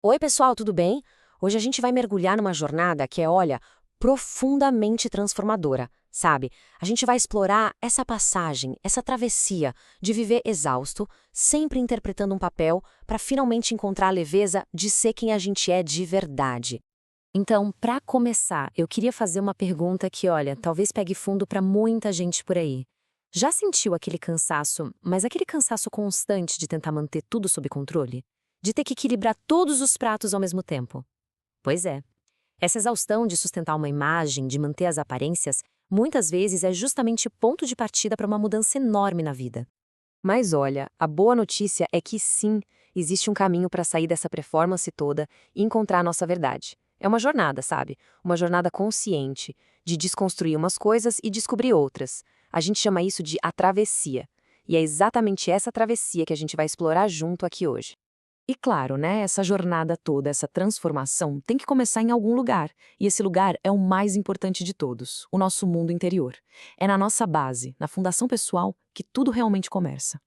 Oi, pessoal, tudo bem? Hoje a gente vai mergulhar numa jornada que é, olha, profundamente transformadora, sabe? A gente vai explorar essa passagem, essa travessia de viver exausto, sempre interpretando um papel, para finalmente encontrar a leveza de ser quem a gente é de verdade. Então, para começar, eu queria fazer uma pergunta que, olha, talvez pegue fundo para muita gente por aí. Já sentiu aquele cansaço, mas aquele cansaço constante de tentar manter tudo sob controle? De ter que equilibrar todos os pratos ao mesmo tempo? Pois é. Essa exaustão de sustentar uma imagem, de manter as aparências, muitas vezes é justamente ponto de partida para uma mudança enorme na vida. Mas olha, a boa notícia é que sim, existe um caminho para sair dessa performance toda e encontrar a nossa verdade. É uma jornada, sabe? Uma jornada consciente, de desconstruir umas coisas e descobrir outras. A gente chama isso de a travessia. E é exatamente essa travessia que a gente vai explorar junto aqui hoje. E claro, né, essa jornada toda, essa transformação, tem que começar em algum lugar. E esse lugar é o mais importante de todos, o nosso mundo interior. É na nossa base, na fundação pessoal, que tudo realmente começa.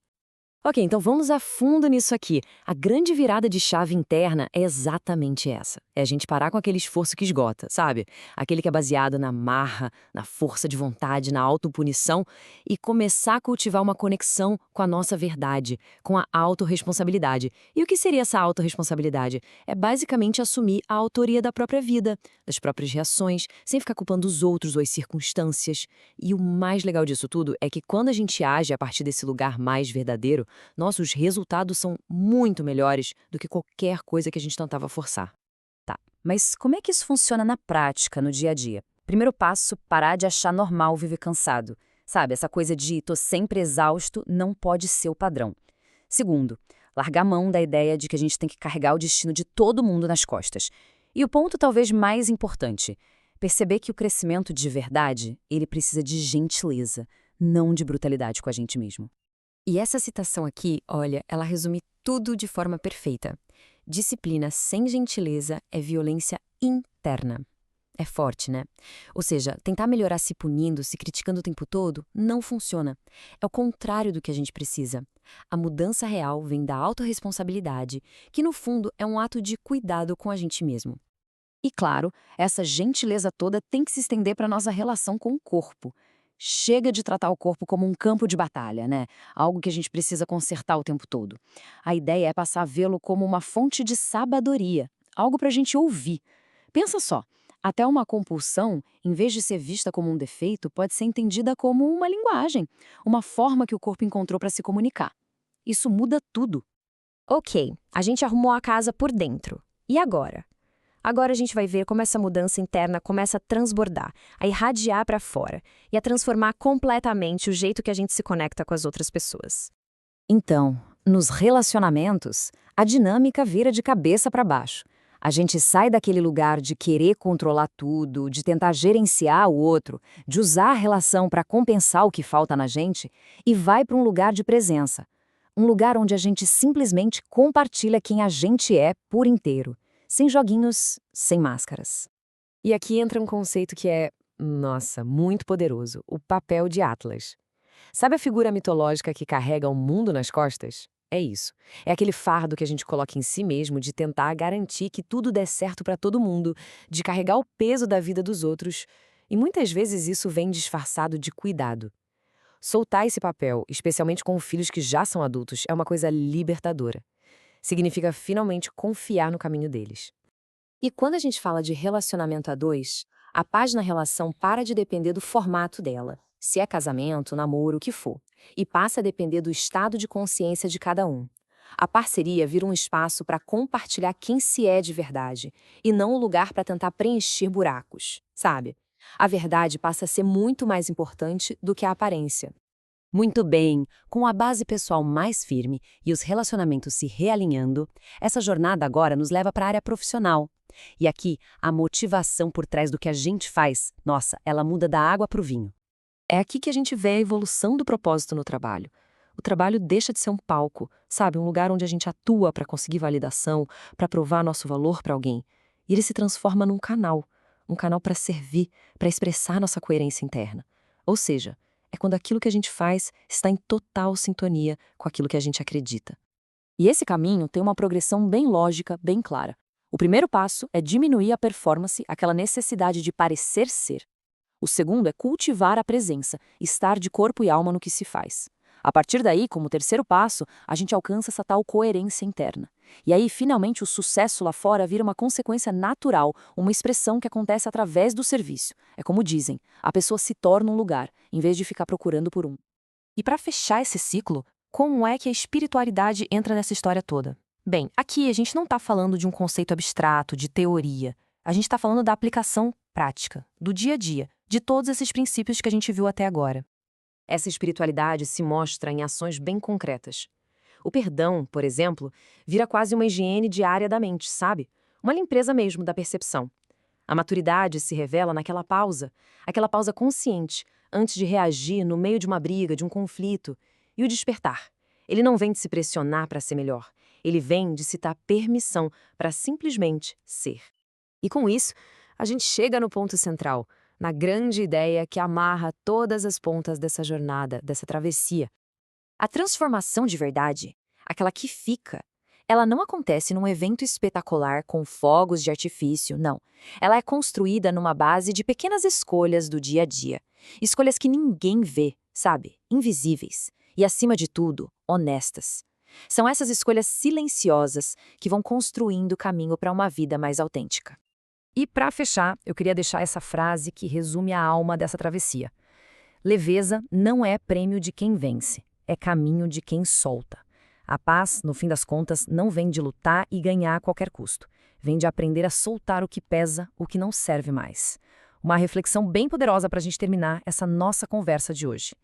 Ok, então vamos a fundo nisso aqui. A grande virada de chave interna é exatamente essa. É a gente parar com aquele esforço que esgota, sabe? Aquele que é baseado na marra, na força de vontade, na autopunição e começar a cultivar uma conexão com a nossa verdade, com a autorresponsabilidade. E o que seria essa autorresponsabilidade? É basicamente assumir a autoria da própria vida, das próprias reações, sem ficar culpando os outros ou as circunstâncias. E o mais legal disso tudo é que quando a gente age a partir desse lugar mais verdadeiro, nossos resultados são muito melhores do que qualquer coisa que a gente tentava forçar. Tá, mas como é que isso funciona na prática, no dia a dia? Primeiro passo, parar de achar normal viver cansado. Sabe, essa coisa de tô sempre exausto não pode ser o padrão. Segundo, largar a mão da ideia de que a gente tem que carregar o destino de todo mundo nas costas. E o ponto talvez mais importante, perceber que o crescimento de verdade, ele precisa de gentileza, não de brutalidade com a gente mesmo. E essa citação aqui, olha, ela resume tudo de forma perfeita. Disciplina sem gentileza é violência interna. É forte, né? Ou seja, tentar melhorar se punindo, se criticando o tempo todo, não funciona. É o contrário do que a gente precisa. A mudança real vem da autorresponsabilidade, que no fundo é um ato de cuidado com a gente mesmo. E claro, essa gentileza toda tem que se estender para a nossa relação com o corpo. Chega de tratar o corpo como um campo de batalha, né? Algo que a gente precisa consertar o tempo todo. A ideia é passar a vê-lo como uma fonte de sabedoria, algo para a gente ouvir. Pensa só, até uma compulsão, em vez de ser vista como um defeito, pode ser entendida como uma linguagem, uma forma que o corpo encontrou para se comunicar. Isso muda tudo. Ok, a gente arrumou a casa por dentro. E agora? Agora a gente vai ver como essa mudança interna começa a transbordar, a irradiar para fora e a transformar completamente o jeito que a gente se conecta com as outras pessoas. Então, nos relacionamentos, a dinâmica vira de cabeça para baixo. A gente sai daquele lugar de querer controlar tudo, de tentar gerenciar o outro, de usar a relação para compensar o que falta na gente e vai para um lugar de presença. Um lugar onde a gente simplesmente compartilha quem a gente é por inteiro. Sem joguinhos, sem máscaras. E aqui entra um conceito que é, nossa, muito poderoso: o papel de Atlas. Sabe a figura mitológica que carrega o mundo nas costas? É isso. É aquele fardo que a gente coloca em si mesmo de tentar garantir que tudo dê certo para todo mundo, de carregar o peso da vida dos outros. E muitas vezes isso vem disfarçado de cuidado. Soltar esse papel, especialmente com filhos que já são adultos, é uma coisa libertadora. Significa finalmente confiar no caminho deles. E quando a gente fala de relacionamento a dois, a paz na relação para de depender do formato dela, se é casamento, namoro, o que for, e passa a depender do estado de consciência de cada um. A parceria vira um espaço para compartilhar quem se é de verdade, e não um lugar para tentar preencher buracos, sabe? A verdade passa a ser muito mais importante do que a aparência. Muito bem, com a base pessoal mais firme e os relacionamentos se realinhando, essa jornada agora nos leva para a área profissional. E aqui, a motivação por trás do que a gente faz, nossa, ela muda da água para o vinho. É aqui que a gente vê a evolução do propósito no trabalho. O trabalho deixa de ser um palco, sabe, um lugar onde a gente atua para conseguir validação, para provar nosso valor para alguém. E ele se transforma num canal para servir, para expressar nossa coerência interna. Ou seja, é quando aquilo que a gente faz está em total sintonia com aquilo que a gente acredita. E esse caminho tem uma progressão bem lógica, bem clara. O primeiro passo é diminuir a performance, aquela necessidade de parecer ser. O segundo é cultivar a presença, estar de corpo e alma no que se faz. A partir daí, como terceiro passo, a gente alcança essa tal coerência interna. E aí, finalmente, o sucesso lá fora vira uma consequência natural, uma expressão que acontece através do serviço. É como dizem, a pessoa se torna um lugar, em vez de ficar procurando por um. E para fechar esse ciclo, como é que a espiritualidade entra nessa história toda? Bem, aqui a gente não está falando de um conceito abstrato, de teoria. A gente está falando da aplicação prática, do dia a dia, de todos esses princípios que a gente viu até agora. Essa espiritualidade se mostra em ações bem concretas. O perdão, por exemplo, vira quase uma higiene diária da mente, sabe? Uma limpeza mesmo da percepção. A maturidade se revela naquela pausa, aquela pausa consciente, antes de reagir no meio de uma briga, de um conflito. E o despertar. Ele não vem de se pressionar para ser melhor. Ele vem de se dar permissão para simplesmente ser. E com isso, a gente chega no ponto central, na grande ideia que amarra todas as pontas dessa jornada, dessa travessia. A transformação de verdade, aquela que fica, ela não acontece num evento espetacular com fogos de artifício, não. Ela é construída numa base de pequenas escolhas do dia a dia. Escolhas que ninguém vê, sabe? Invisíveis. E, acima de tudo, honestas. São essas escolhas silenciosas que vão construindo o caminho para uma vida mais autêntica. E, para fechar, eu queria deixar essa frase que resume a alma dessa travessia. Leveza não é prêmio de quem vence, é caminho de quem solta. A paz, no fim das contas, não vem de lutar e ganhar a qualquer custo. Vem de aprender a soltar o que pesa, o que não serve mais. Uma reflexão bem poderosa para a gente terminar essa nossa conversa de hoje.